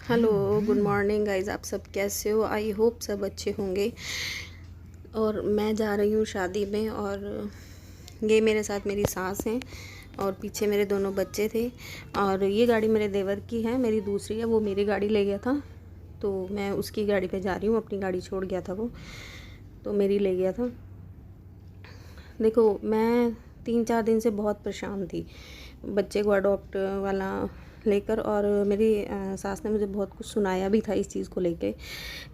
Hello, good morning guys. आप सब कैसे हो? आई होप सब अच्छे होंगे। और मैं जा रही हूँ शादी में, और ये मेरे साथ मेरी सास हैं और पीछे मेरे दोनों बच्चे थे। और ये गाड़ी मेरे देवर की है, मेरी दूसरी है। वो मेरी गाड़ी ले गया था तो मैं उसकी गाड़ी पे जा रही हूँ। अपनी गाड़ी छोड़ गया था वो, तो मेरी ले गया था। देखो, मैं 3-4 दिन से बहुत परेशान थी बच्चे को अडॉप्ट वाला लेकर, और मेरी सास ने मुझे बहुत कुछ सुनाया भी था इस चीज़ को लेके।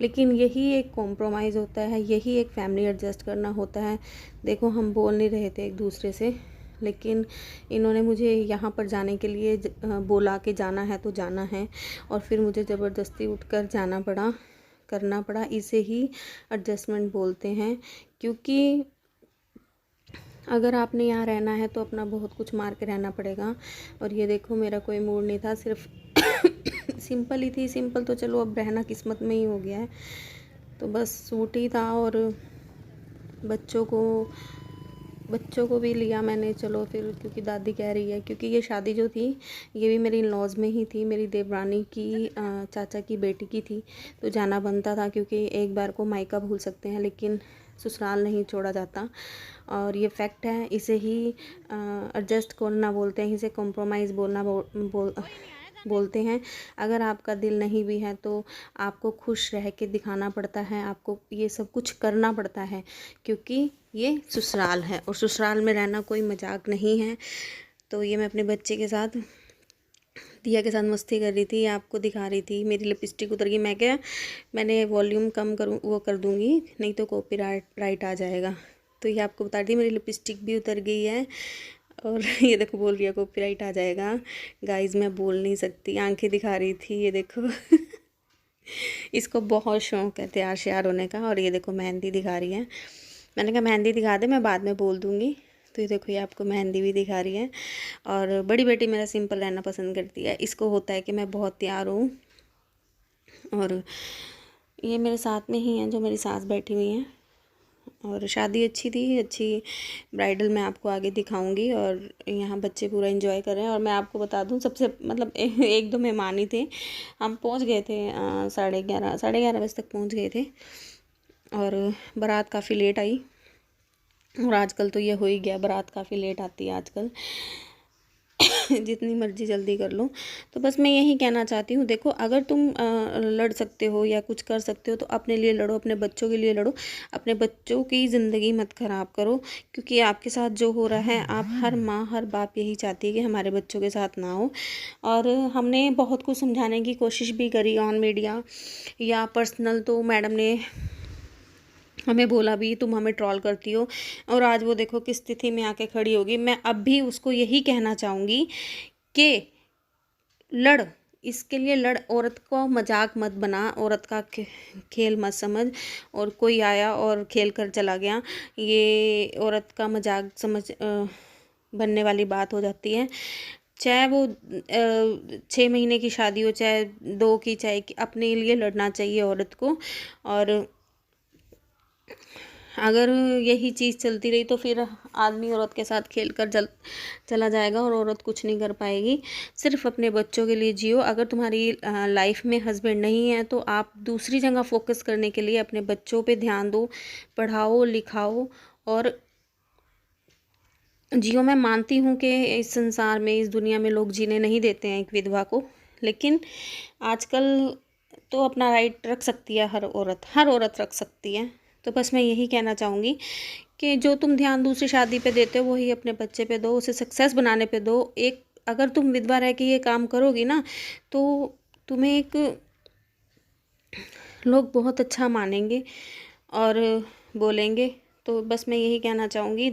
लेकिन यही एक कॉम्प्रोमाइज़ होता है, यही एक फैमिली एडजस्ट करना होता है। देखो, हम बोल नहीं रहे थे एक दूसरे से, लेकिन इन्होंने मुझे यहाँ पर जाने के लिए बोला कि जाना है तो जाना है, और फिर मुझे ज़बरदस्ती उठकर जाना पड़ा, करना पड़ा। इसे ही एडजस्टमेंट बोलते हैं। क्योंकि अगर आपने यहाँ रहना है तो अपना बहुत कुछ मार के रहना पड़ेगा। और ये देखो, मेरा कोई मूड नहीं था, सिर्फ सिंपल ही थी। सिंपल तो चलो, अब रहना किस्मत में ही हो गया है। तो बस सूट ही था, और बच्चों को भी लिया मैंने। चलो फिर, क्योंकि दादी कह रही है, क्योंकि ये शादी जो थी ये भी मेरी लॉज में ही थी, मेरी देवरानी की चाचा की बेटी की थी। तो जाना बनता था, क्योंकि एक बार को मायका भूल सकते हैं लेकिन ससुराल नहीं छोड़ा जाता। और ये फैक्ट है, इसे ही एडजस्ट करना बोलते हैं, इसे कॉम्प्रोमाइज़ बोलते हैं। अगर आपका दिल नहीं भी है तो आपको खुश रह के दिखाना पड़ता है, आपको ये सब कुछ करना पड़ता है, क्योंकि ये ससुराल है और ससुराल में रहना कोई मजाक नहीं है। तो ये मैं अपने बच्चे के साथ, दिया के साथ मस्ती कर रही थी, आपको दिखा रही थी। मेरी लिपस्टिक उतर गई। मैं क्या, मैंने वॉल्यूम कम करूँ, वो कर दूँगी, नहीं तो कॉपीराइट आ जाएगा। तो ये आपको बता दी, मेरी लिपस्टिक भी उतर गई है। और ये देखो, बोल रही है कॉपीराइट आ जाएगा। गाइस, मैं बोल नहीं सकती, आंखें दिखा रही थी, ये देखो। इसको बहुत शौक है तैयार श्यार होने का। और ये देखो, मेहंदी दिखा रही है। मैंने कहा मेहंदी दिखा दे, मैं बाद में बोल दूँगी। तो ये देखो, ये आपको मेहंदी भी दिखा रही है। और बड़ी बेटी मेरा सिंपल रहना पसंद करती है, इसको होता है कि मैं बहुत तैयार हूँ। और ये मेरे साथ में ही हैं जो मेरी सास बैठी हुई हैं। और शादी अच्छी थी, अच्छी ब्राइडल मैं आपको आगे दिखाऊंगी। और यहाँ बच्चे पूरा एंजॉय कर रहे हैं। और मैं आपको बता दूँ, सबसे मतलब एक दो मेहमान ही थे। हम पहुँच गए थे 11:30 बजे तक पहुँच गए थे। और बारात काफ़ी लेट आई। और आजकल तो ये हो ही गया, बारात काफ़ी लेट आती है आजकल। जितनी मर्जी जल्दी कर लो। तो बस मैं यही कहना चाहती हूँ, देखो, अगर तुम लड़ सकते हो या कुछ कर सकते हो तो अपने लिए लड़ो, अपने बच्चों के लिए लड़ो। अपने बच्चों की ज़िंदगी मत ख़राब करो, क्योंकि आपके साथ जो हो रहा है, आप हर माँ हर बाप यही चाहती है कि हमारे बच्चों के साथ ना हो। और हमने बहुत कुछ समझाने की कोशिश भी करी ऑन मीडिया या पर्सनल, तो मैडम ने हमें बोला भी, तुम हमें ट्रोल करती हो। और आज वो देखो किस स्थिति में आके खड़ी होगी। मैं अब भी उसको यही कहना चाहूँगी कि लड़, इसके लिए लड़। औरत को मजाक मत बना, औरत का खेल मत समझ। और कोई आया और खेल कर चला गया, ये औरत का मजाक समझ बनने वाली बात हो जाती है। चाहे वो 6 महीने की शादी हो, चाहे 2 की, चाहे अपने लिए लड़ना चाहिए औरत को। और अगर यही चीज़ चलती रही तो फिर आदमी औरत के साथ खेल कर चला जाएगा और औरत कुछ नहीं कर पाएगी। सिर्फ अपने बच्चों के लिए जियो। अगर तुम्हारी लाइफ में हस्बैंड नहीं है तो आप दूसरी जगह फोकस करने के लिए अपने बच्चों पे ध्यान दो, पढ़ाओ लिखाओ और जियो। मैं मानती हूँ कि इस संसार में, इस दुनिया में लोग जीने नहीं देते हैं एक विधवा को, लेकिन आजकल तो अपना राइट रख सकती है हर औरत रख सकती है। तो बस मैं यही कहना चाहूँगी कि जो तुम ध्यान दूसरी शादी पे देते हो वही अपने बच्चे पे दो, उसे सक्सेस बनाने पे दो। एक, अगर तुम विधवा रह के ये काम करोगी ना, तो तुम्हें एक लोग बहुत अच्छा मानेंगे और बोलेंगे। तो बस मैं यही कहना चाहूँगी।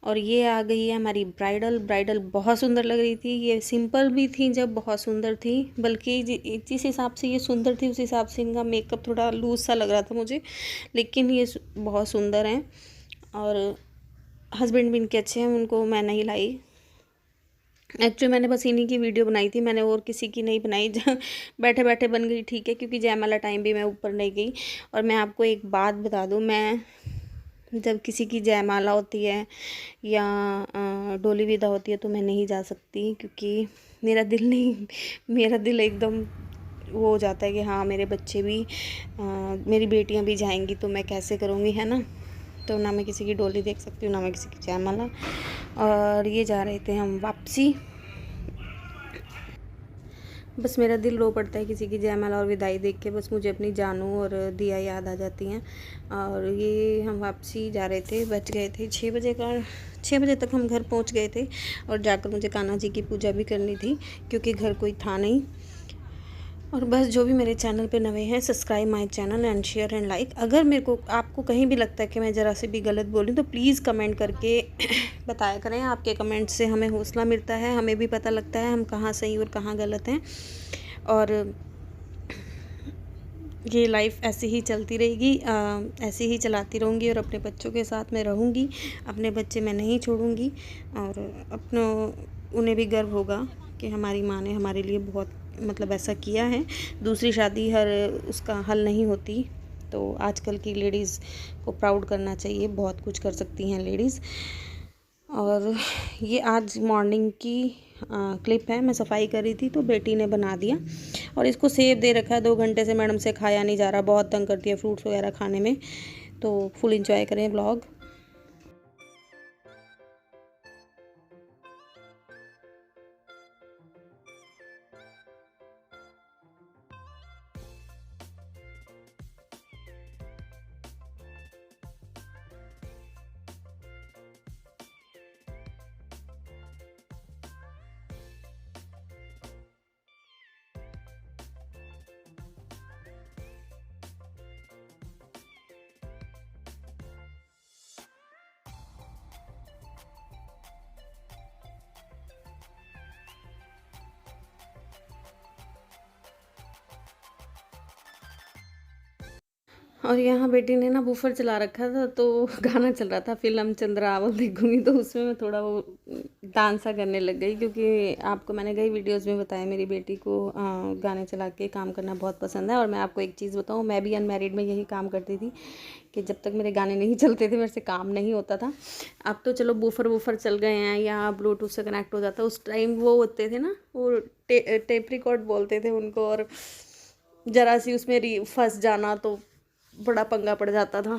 और ये आ गई है हमारी ब्राइडल बहुत सुंदर लग रही थी। ये सिंपल भी थी जब, बहुत सुंदर थी, बल्कि जिस हिसाब से ये सुंदर थी उस हिसाब से इनका मेकअप थोड़ा लूज सा लग रहा था मुझे, लेकिन ये बहुत सुंदर हैं। और हस्बैंड भी इनके अच्छे हैं, उनको मैं नहीं लाई। एक्चुअली मैंने बस इन्हीं की वीडियो बनाई थी, मैंने और किसी की नहीं बनाई। बैठे बैठे बन गई, ठीक है, क्योंकि जयमाला टाइम भी मैं ऊपर नहीं गई। और मैं आपको एक बात बता दूँ, मैं जब किसी की जयमाला होती है या डोली विदा होती है तो मैं नहीं जा सकती, क्योंकि मेरा दिल नहीं, मेरा दिल एकदम वो हो जाता है कि हाँ मेरे बच्चे भी मेरी बेटियां भी जाएंगी तो मैं कैसे करूँगी, है ना। तो ना मैं किसी की डोली देख सकती हूँ, ना मैं किसी की जयमाला। और ये जा रहे थे हम वापसी। बस मेरा दिल रो पड़ता है किसी की जयमाला और विदाई देख के, बस मुझे अपनी जानू और दिया याद आ जाती हैं। और ये हम वापसी जा रहे थे, बज गए थे 6 बजे का। 6 बजे तक हम घर पहुंच गए थे और जाकर मुझे कान्हा जी की पूजा भी करनी थी क्योंकि घर कोई था नहीं। और बस जो भी मेरे चैनल पे नए हैं, subscribe my channel and share and like. अगर मेरे को आपको कहीं भी लगता है कि मैं ज़रा से भी गलत बोली तो प्लीज़ कमेंट करके बताया करें। आपके कमेंट से हमें हौसला मिलता है, हमें भी पता लगता है हम कहाँ सही और कहाँ गलत हैं। और ये लाइफ ऐसे ही चलती रहेगी, ऐसे ही चलाती रहूँगी और अपने बच्चों के साथ मैं रहूँगी। अपने बच्चे मैं नहीं छोड़ूँगी और उन्हें भी गर्व होगा कि हमारी माँ ने हमारे लिए बहुत मतलब ऐसा किया है। दूसरी शादी हर उसका हल नहीं होती, तो आजकल की लेडीज़ को प्राउड करना चाहिए, बहुत कुछ कर सकती हैं लेडीज़। और ये आज मॉर्निंग की क्लिप है, मैं सफाई कर रही थी तो बेटी ने बना दिया और इसको सेब दे रखा है 2 घंटे से, मैडम से खाया नहीं जा रहा, बहुत तंग करती है फ्रूट्स वगैरह खाने में। तो फुल एंजॉय करें व्लॉग। और यहाँ बेटी ने ना बूफर चला रखा था तो गाना चल रहा था, फिल्म चंद्रावल देखूंगी, तो उसमें मैं थोड़ा वो डांस सा करने लग गई क्योंकि आपको मैंने कई वीडियोस में बताया मेरी बेटी को गाने चला के काम करना बहुत पसंद है। और मैं आपको एक चीज़ बताऊँ, मैं भी अनमैरिड में यही काम करती थी कि जब तक मेरे गाने नहीं चलते थे मेरे से काम नहीं होता था। अब तो चलो बूफर वूफर चल गए हैं या ब्लूटूथ से कनेक्ट हो जाता है, उस टाइम वो होते थे ना, वो टेप रिकॉर्ड बोलते थे उनको, और ज़रा सी उसमें फंस जाना तो बड़ा पंगा पड़ जाता था।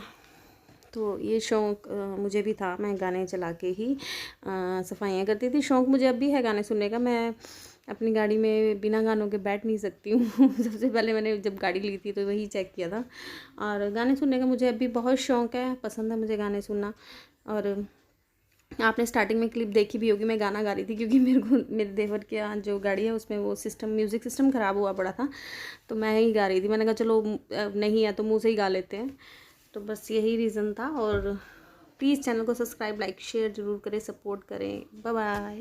तो ये शौक़ मुझे भी था, मैं गाने चला के ही सफाइयाँ करती थी। शौक़ मुझे अब भी है गाने सुनने का, मैं अपनी गाड़ी में बिना गानों के बैठ नहीं सकती हूँ। सबसे पहले मैंने जब गाड़ी ली थी तो वही चेक किया था। और गाने सुनने का मुझे अभी बहुत शौक़ है, पसंद है मुझे गाने सुनना। और आपने स्टार्टिंग में क्लिप देखी भी होगी, मैं गाना गा रही थी क्योंकि मेरे देवर के यहाँ जो गाड़ी है उसमें वो म्यूज़िक सिस्टम ख़राब हुआ पड़ा था, तो मैं ही गा रही थी। मैंने कहा चलो नहीं है तो मुँह से ही गा लेते हैं, तो बस यही रीज़न था। और प्लीज़ चैनल को सब्सक्राइब लाइक शेयर ज़रूर करें, सपोर्ट करें। Bye bye.